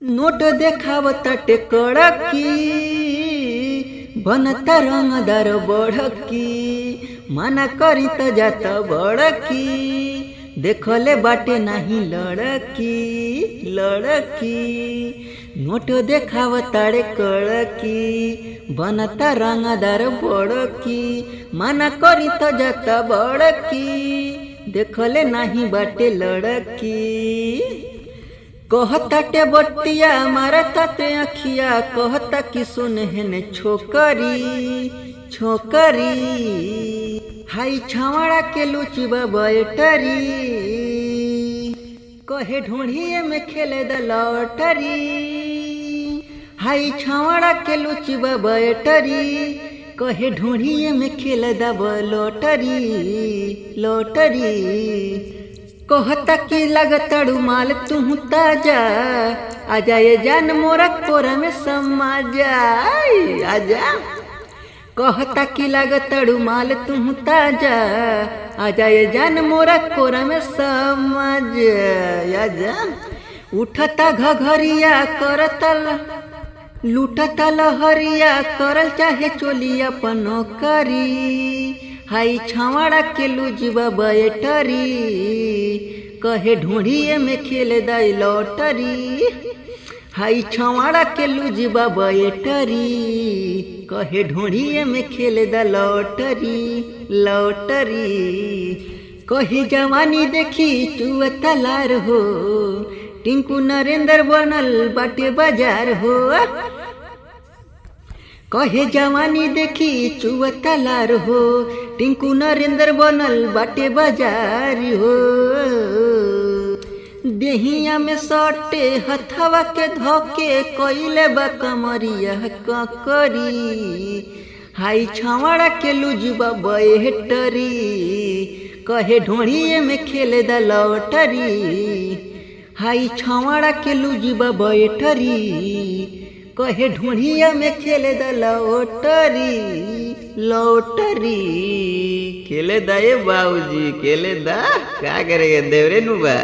Note देखावताटे कड़की बनता रंगदार बड़की मना करी त जात बड़की देखले बाटे नहीं लड़की लड़की नोट देखावताड़े कड़की बनता रंगदार बड़की मना करी त जात बड़की देखले नहीं बाटे लड़की कहताटे बटिया मारताटे अखिया कहता कि सुन हेने छोकरी छोकरी हाई छावड़ा के लुचबा बैटरी कहे ढूंढिए में खेले द लॉटरी हाई छावड़ा के लुचबा बैटरी कहे ढूंढिए में खेले द लॉटरी लॉटरी कहता कि लगतड़ू माल तू ताजा आजा ये जान मोरा कोरा में समा जा आजा कहता कि लगतड़ू माल तू ताजा आजा ये जान मोरा कोरा में समा जा आजा उठता घघरिया करतल लूटता लहरिया करल चाहे चोलिया पनोकरी हाई छावड़ा के लुजबा बैटरी कहे ढूंढिए में खेले दाई लॉटरी हाई छावड़ा के लुजबा बैटरी कहे ढूंढिए में खेले दा लॉटरी लॉटरी कही जवानी देखी चुअता लार हो टिंकू नरेंद्र बनल बाटे बाजार हो कहे जवानी देखी चुअता लार हो टिंकू नरेंद्र बनल बाटे बाजार हो देहिया में सटे हथवा के धोके कइले बा कमरिया ककरी हाई छावड़ा के लुजबा बैटरी कहे ढोंढिए में खेले दा लॉटरी हाई छावड़ा के लुजबा बैटरी कहे ढूंढिया में खेले द लॉटरी लॉटरी खेले दा ये बाबूजी खेले दा क्या करेंगे देवरे नुबा।